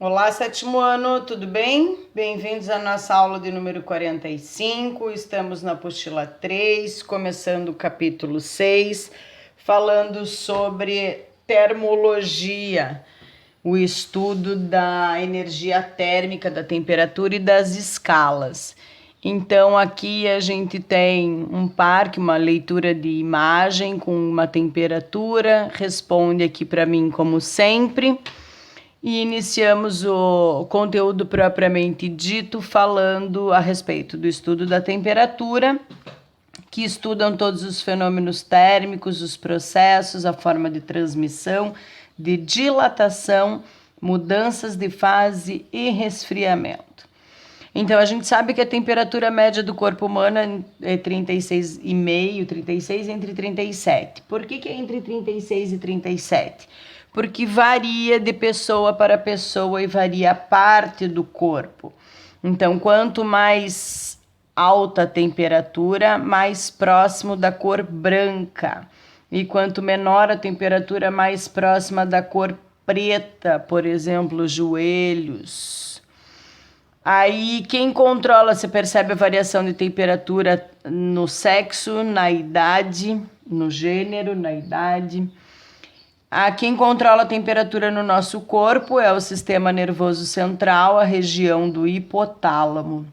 Olá, sétimo ano, tudo bem? Bem-vindos à nossa aula de número 45. Estamos na apostila 3, começando o capítulo 6, falando sobre termologia, o estudo da energia térmica, da temperatura e das escalas. Então, aqui a gente tem um parque, uma leitura de imagem com uma temperatura, responde aqui para mim como sempre. E iniciamos o conteúdo propriamente dito falando a respeito do estudo da temperatura, que estudam todos os fenômenos térmicos, os processos, a forma de transmissão, de dilatação, mudanças de fase e resfriamento. Então, a gente sabe que a temperatura média do corpo humano é 36,5, 36 entre 37. Por que é entre 36 e 37? Porque varia de pessoa para pessoa e varia a parte do corpo. Então, quanto mais alta a temperatura, mais próximo da cor branca. E quanto menor a temperatura, mais próxima da cor preta, por exemplo, joelhos. Aí, quem controla, você percebe a variação de temperatura no sexo, na idade, no gênero, na idade. Quem controla a temperatura no nosso corpo é o sistema nervoso central, a região do hipotálamo.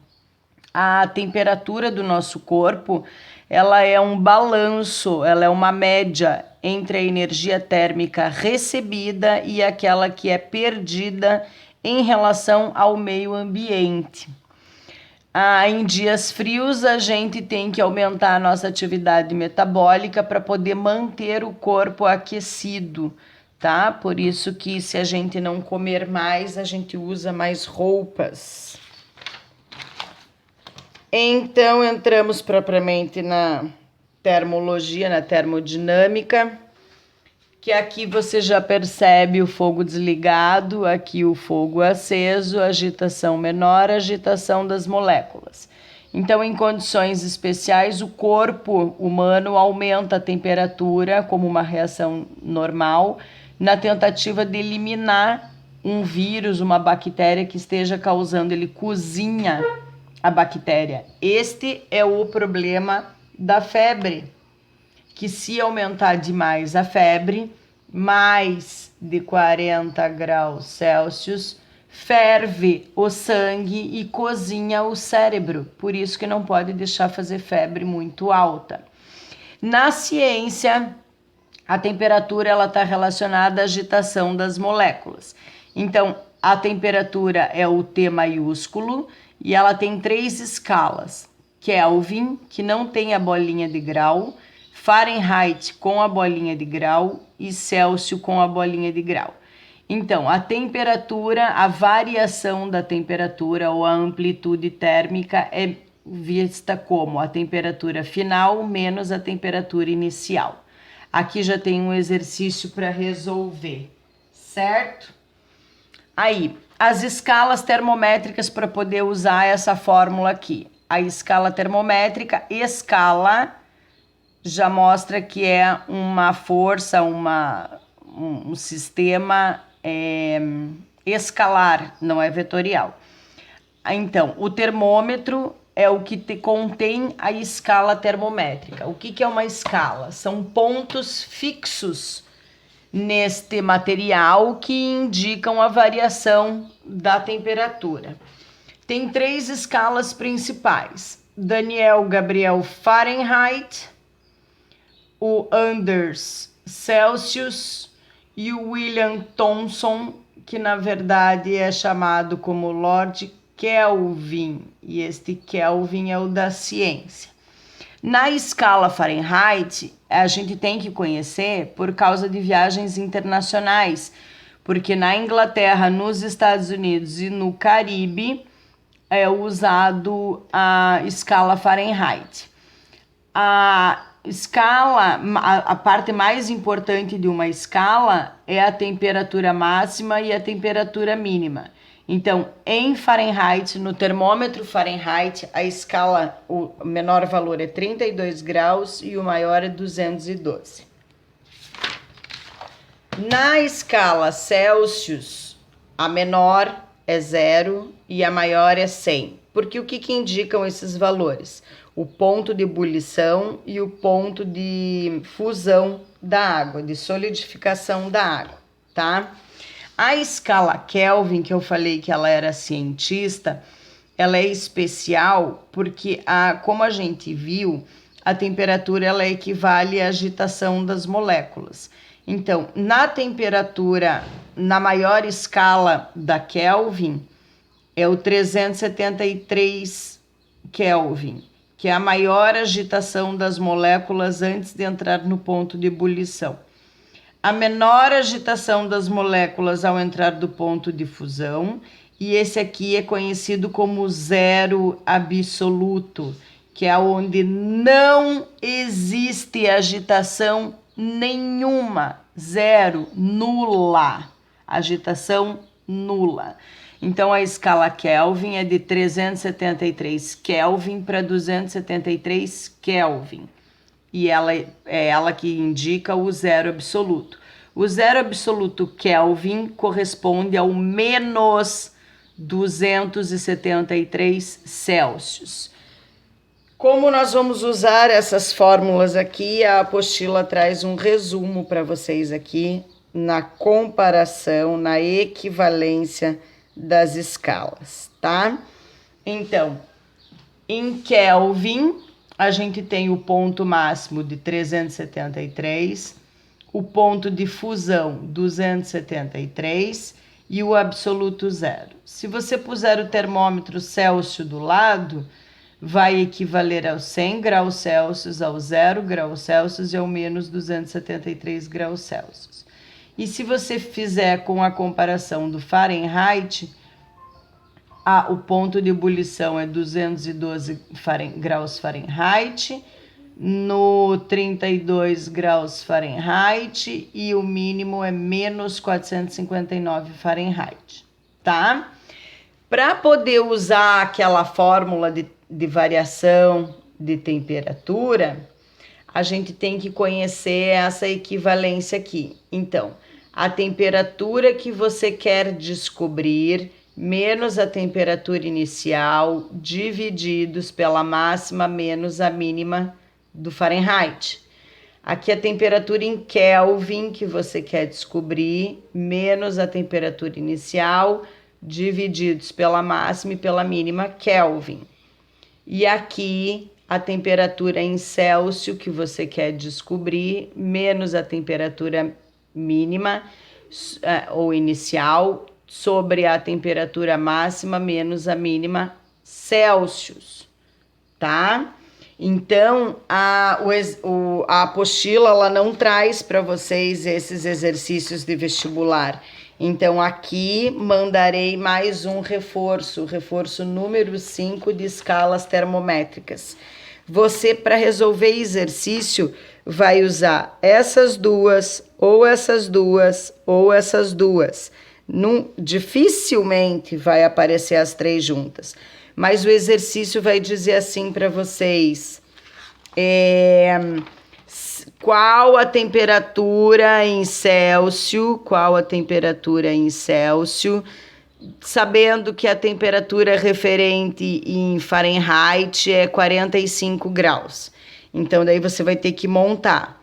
A temperatura do nosso corpo, ela é um balanço, ela é uma média entre a energia térmica recebida e aquela que é perdida em relação ao meio ambiente. Em dias frios, a gente tem que aumentar a nossa atividade metabólica para poder manter o corpo aquecido, tá? Por isso que se a gente não comer mais, a gente usa mais roupas. Então, entramos propriamente na termologia, na termodinâmica, que aqui você já percebe o fogo desligado, aqui o fogo aceso, agitação menor, agitação das moléculas. Então, em condições especiais, o corpo humano aumenta a temperatura como uma reação normal, na tentativa de eliminar um vírus, uma bactéria que esteja causando, ele cozinha a bactéria. Este é o problema da febre, que se aumentar demais a febre, mais de 40 graus Celsius, ferve o sangue e cozinha o cérebro. Por isso que não pode deixar fazer febre muito alta. Na ciência, a temperatura ela está relacionada à agitação das moléculas. Então, a temperatura é o T maiúsculo e ela tem 3 escalas. Kelvin, que não tem a bolinha de grau, Fahrenheit com a bolinha de grau e Celsius com a bolinha de grau. Então, a temperatura, a variação da temperatura ou a amplitude térmica é vista como a temperatura final menos a temperatura inicial. Aqui já tem um exercício para resolver, certo? Aí, as escalas termométricas para poder usar essa fórmula aqui. A escala termométrica, escala, já mostra que é uma força, um sistema escalar, não é vetorial. Então, o termômetro é o que contém a escala termométrica. O que é uma escala? São pontos fixos neste material que indicam a variação da temperatura. Tem 3 escalas principais: Daniel Gabriel Fahrenheit, o Anders Celsius e o William Thomson, que na verdade é chamado como Lord Kelvin, e este Kelvin é o da ciência. Na escala Fahrenheit, a gente tem que conhecer por causa de viagens internacionais, porque na Inglaterra, nos Estados Unidos e no Caribe é usado a escala Fahrenheit. A escala, a parte mais importante de uma escala é a temperatura máxima e a temperatura mínima. Então, em Fahrenheit, no termômetro Fahrenheit, a escala, o menor valor é 32 graus e o maior é 212. Na escala Celsius, a menor é 0 e a maior é 100. Porque o que indicam esses valores? O ponto de ebulição e o ponto de fusão da água, de solidificação da água, tá? A escala Kelvin, que eu falei que ela era cientista, ela é especial porque, como a gente viu, a temperatura ela equivale à agitação das moléculas. Então, na temperatura, na maior escala da Kelvin, é o 373 Kelvin, que é a maior agitação das moléculas antes de entrar no ponto de ebulição. A menor agitação das moléculas ao entrar do ponto de fusão, e esse aqui é conhecido como zero absoluto, que é onde não existe agitação nenhuma, zero, nula, agitação nula. Então, a escala Kelvin é de 373 Kelvin para 273 Kelvin. E ela é ela que indica o zero absoluto. O zero absoluto Kelvin corresponde ao menos 273 Celsius. Como nós vamos usar essas fórmulas aqui, a apostila traz um resumo para vocês aqui na comparação, na equivalência das escalas, tá? Então, em Kelvin, a gente tem o ponto máximo de 373, o ponto de fusão 273 e o absoluto zero. Se você puser o termômetro Celsius do lado, vai equivaler aos 100 graus Celsius, ao 0 graus Celsius e ao menos 273 graus Celsius. E se você fizer com a comparação do Fahrenheit, o ponto de ebulição é 212 graus Fahrenheit, no 32 graus Fahrenheit e o mínimo é menos 459 Fahrenheit, tá? Para poder usar aquela fórmula de variação de temperatura, a gente tem que conhecer essa equivalência aqui. Então, a temperatura que você quer descobrir menos a temperatura inicial divididos pela máxima menos a mínima do Fahrenheit. Aqui a temperatura em Kelvin que você quer descobrir menos a temperatura inicial divididos pela máxima e pela mínima Kelvin. E aqui a temperatura em Celsius que você quer descobrir menos a temperatura mínima ou inicial sobre a temperatura máxima menos a mínima Celsius, tá? Então, a apostila ela não traz para vocês esses exercícios de vestibular. Então, aqui mandarei mais um reforço, o reforço número 5 de escalas termométricas. Você, para resolver exercício, vai usar essas duas, ou essas duas, ou essas duas. Dificilmente vai aparecer as três juntas, mas o exercício vai dizer assim para vocês: qual a temperatura em Celsius, sabendo que a temperatura referente em Fahrenheit é 45 graus. Então, daí você vai ter que montar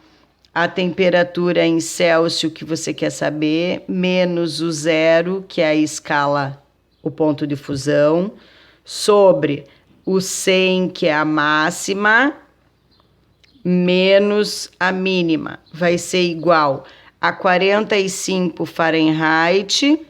a temperatura em Celsius que você quer saber, menos o zero, que é a escala, o ponto de fusão, sobre o 100, que é a máxima, menos a mínima. Vai ser igual a 45 Fahrenheit,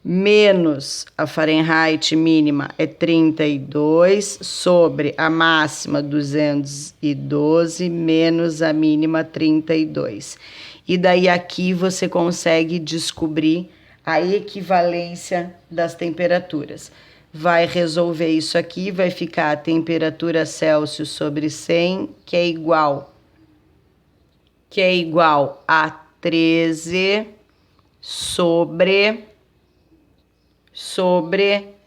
menos a Fahrenheit mínima é 32, sobre a máxima 212, menos a mínima 32. E daí aqui você consegue descobrir a equivalência das temperaturas. Vai resolver isso aqui, vai ficar a temperatura Celsius sobre 100, que é igual a 13 sobre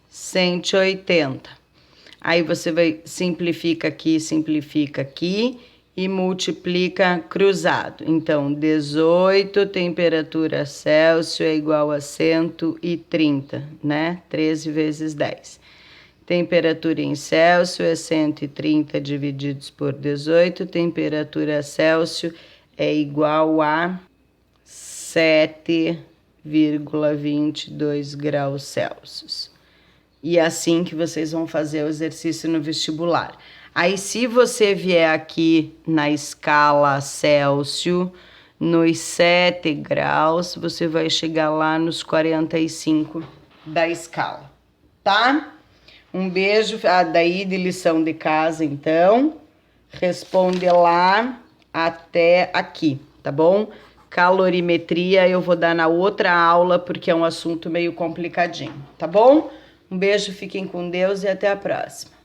180. Aí você vai simplifica aqui e multiplica cruzado. Então, 18 temperatura Celsius é igual a 130, né? 13 vezes 10. Temperatura em Celsius é 130 divididos por 18. Temperatura Celsius é igual a 7,22 graus Celsius. E é assim que vocês vão fazer o exercício no vestibular. Aí, se você vier aqui na escala Celsius, nos 7 graus, você vai chegar lá nos 45 da escala, tá? Um beijo, daí de lição de casa, então. Responde lá até aqui, tá bom? Calorimetria eu vou dar na outra aula, porque é um assunto meio complicadinho, tá bom? Um beijo, fiquem com Deus e até a próxima.